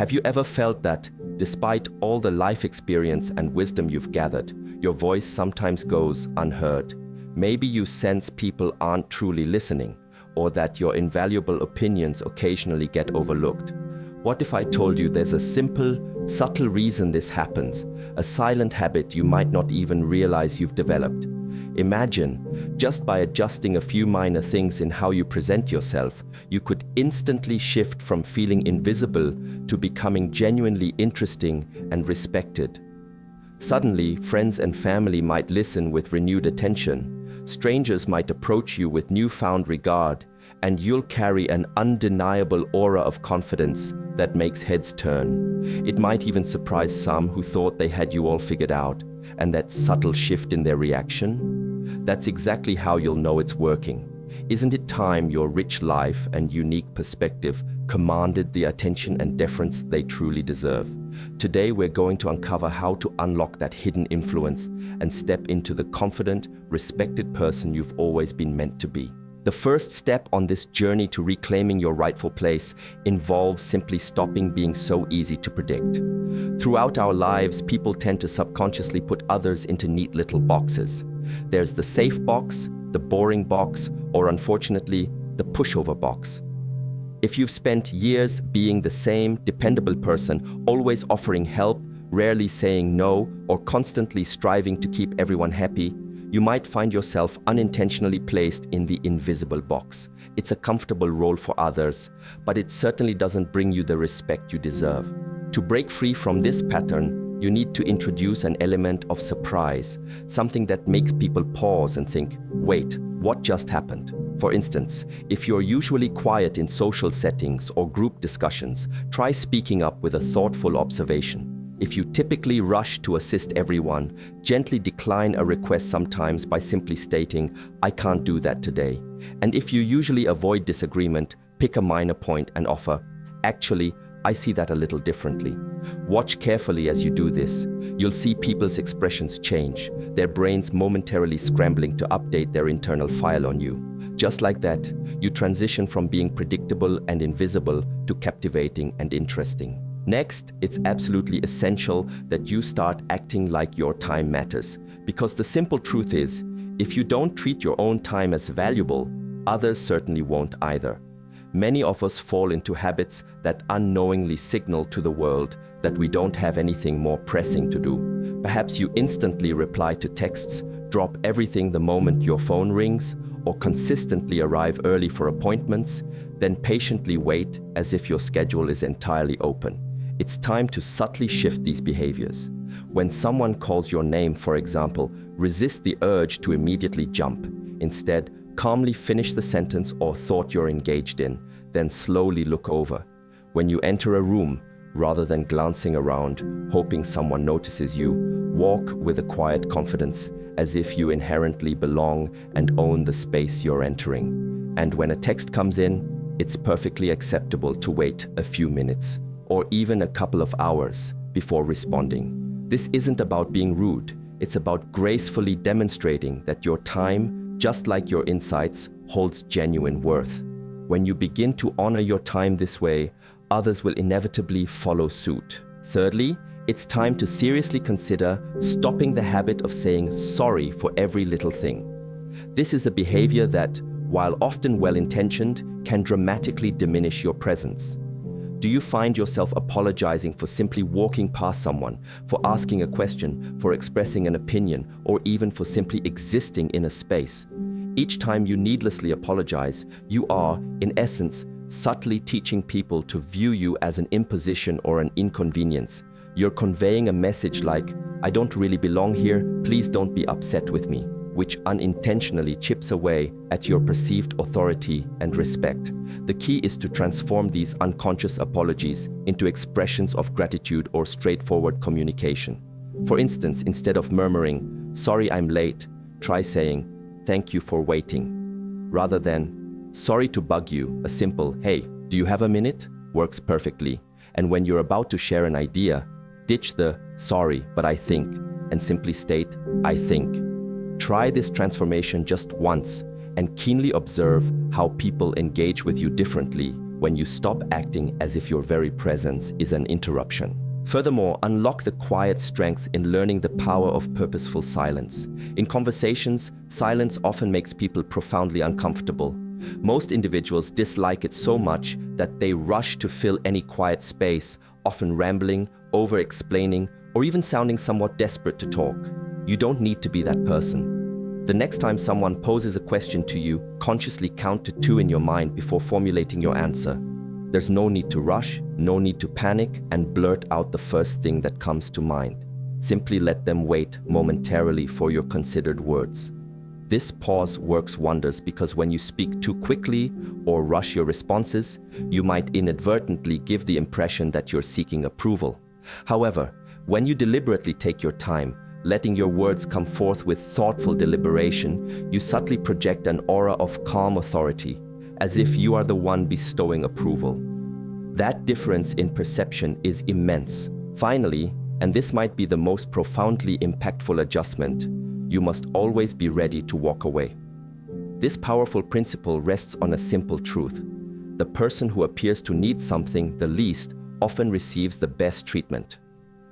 Have you ever felt that, despite all the life experience and wisdom you've gathered, your voice sometimes goes unheard? Maybe you sense people aren't truly listening, or that your invaluable opinions occasionally get overlooked. What if I told you there's a simple, subtle reason this happens, a silent habit you might not even realize you've developed? Imagine, just by adjusting a few minor things in how you present yourself, you could instantly shift from feeling invisible to becoming genuinely interesting and respected. Suddenly, friends and family might listen with renewed attention, strangers might approach you with newfound regard, and you'll carry an undeniable aura of confidence that makes heads turn. It might even surprise some who thought they had you all figured out, and that subtle shift in their reaction? That's exactly how you'll know it's working. Isn't it time your rich life and unique perspective commanded the attention and deference they truly deserve? Today we're going to uncover how to unlock that hidden influence and step into the confident, respected person you've always been meant to be. The first step on this journey to reclaiming your rightful place involves simply stopping being so easy to predict. Throughout our lives, people tend to subconsciously put others into neat little boxes. There's the safe box, the boring box, or unfortunately, the pushover box. If you've spent years being the same dependable person, always offering help, rarely saying no, or constantly striving to keep everyone happy, you might find yourself unintentionally placed in the invisible box. It's a comfortable role for others, but it certainly doesn't bring you the respect you deserve. To break free from this pattern, you need to introduce an element of surprise, something that makes people pause and think, wait, what just happened? For instance, if you're usually quiet in social settings or group discussions, try speaking up with a thoughtful observation. If you typically rush to assist everyone, gently decline a request sometimes by simply stating, I can't do that today. And if you usually avoid disagreement, pick a minor point and offer, actually, I see that a little differently. Watch carefully as you do this. You'll see people's expressions change, their brains momentarily scrambling to update their internal file on you. Just like that, you transition from being predictable and invisible to captivating and interesting. Next, it's absolutely essential that you start acting like your time matters, because the simple truth is, if you don't treat your own time as valuable, others certainly won't either. Many of us fall into habits that unknowingly signal to the world that we don't have anything more pressing to do. Perhaps you instantly reply to texts, drop everything the moment your phone rings, or consistently arrive early for appointments, then patiently wait as if your schedule is entirely open. It's time to subtly shift these behaviors. When someone calls your name, for example, resist the urge to immediately jump. Instead, calmly finish the sentence or thought you're engaged in, then slowly look over. When you enter a room, rather than glancing around, hoping someone notices you, walk with a quiet confidence, as if you inherently belong and own the space you're entering. And when a text comes in, it's perfectly acceptable to wait a few minutes, or even a couple of hours before responding. This isn't about being rude, it's about gracefully demonstrating that your time, just like your insights, holds genuine worth. When you begin to honor your time this way, others will inevitably follow suit. Thirdly, it's time to seriously consider stopping the habit of saying sorry for every little thing. This is a behavior that, while often well-intentioned, can dramatically diminish your presence. Do you find yourself apologizing for simply walking past someone, for asking a question, for expressing an opinion, or even for simply existing in a space? Each time you needlessly apologize, you are, in essence, subtly teaching people to view you as an imposition or an inconvenience. You're conveying a message like, I don't really belong here, please don't be upset with me, which unintentionally chips away at your perceived authority and respect. The key is to transform these unconscious apologies into expressions of gratitude or straightforward communication. For instance, instead of murmuring, sorry I'm late, try saying, thank you for waiting. Rather than, sorry to bug you, a simple, hey, do you have a minute? Works perfectly. And when you're about to share an idea, ditch the, sorry, but I think, and simply state, I think. Try this transformation just once and keenly observe how people engage with you differently when you stop acting as if your very presence is an interruption. Furthermore, unlock the quiet strength in learning the power of purposeful silence. In conversations, silence often makes people profoundly uncomfortable. Most individuals dislike it so much that they rush to fill any quiet space, often rambling, over-explaining, or even sounding somewhat desperate to talk. You don't need to be that person. The next time someone poses a question to you, consciously count to 2 in your mind before formulating your answer. There's no need to rush, no need to panic, and blurt out the first thing that comes to mind. Simply let them wait momentarily for your considered words. This pause works wonders because when you speak too quickly or rush your responses, you might inadvertently give the impression that you're seeking approval. However, when you deliberately take your time, letting your words come forth with thoughtful deliberation, you subtly project an aura of calm authority, as if you are the one bestowing approval. That difference in perception is immense. Finally, and this might be the most profoundly impactful adjustment, you must always be ready to walk away. This powerful principle rests on a simple truth. The person who appears to need something the least often receives the best treatment.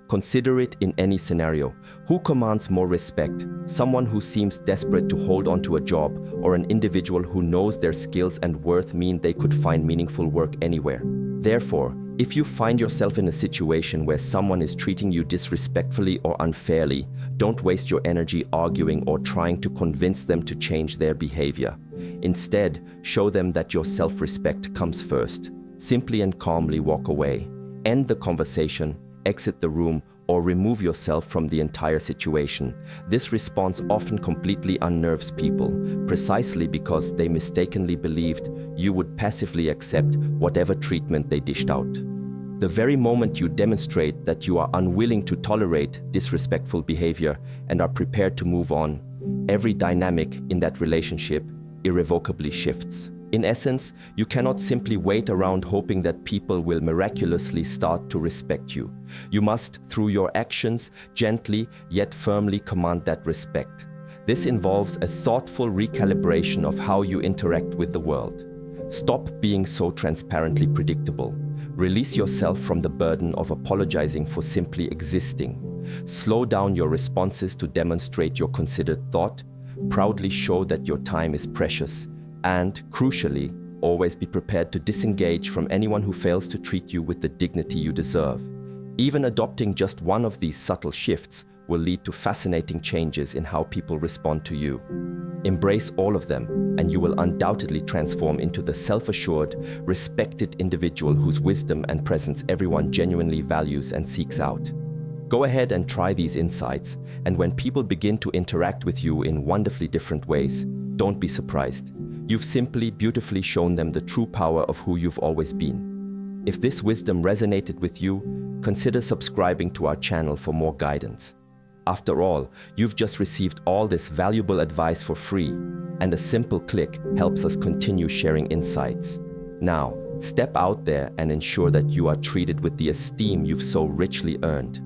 Consider it in any scenario. Who commands more respect? Someone who seems desperate to hold on to a job, or an individual who knows their skills and worth mean they could find meaningful work anywhere? Therefore, if you find yourself in a situation where someone is treating you disrespectfully or unfairly, don't waste your energy arguing or trying to convince them to change their behavior. Instead, show them that your self-respect comes first. Simply and calmly walk away. End the conversation, exit the room, or remove yourself from the entire situation. This response often completely unnerves people, precisely because they mistakenly believed you would passively accept whatever treatment they dished out. The very moment you demonstrate that you are unwilling to tolerate disrespectful behavior and are prepared to move on, every dynamic in that relationship irrevocably shifts. In essence, you cannot simply wait around hoping that people will miraculously start to respect you. You must, through your actions, gently yet firmly command that respect. This involves a thoughtful recalibration of how you interact with the world. Stop being so transparently predictable. Release yourself from the burden of apologizing for simply existing. Slow down your responses to demonstrate your considered thought. Proudly show that your time is precious. And, crucially, always be prepared to disengage from anyone who fails to treat you with the dignity you deserve. Even adopting just one of these subtle shifts will lead to fascinating changes in how people respond to you. Embrace all of them, and you will undoubtedly transform into the self-assured, respected individual whose wisdom and presence everyone genuinely values and seeks out. Go ahead and try these insights, and when people begin to interact with you in wonderfully different ways, don't be surprised. You've simply beautifully shown them the true power of who you've always been. If this wisdom resonated with you, consider subscribing to our channel for more guidance. After all, you've just received all this valuable advice for free, and a simple click helps us continue sharing insights. Now, step out there and ensure that you are treated with the esteem you've so richly earned.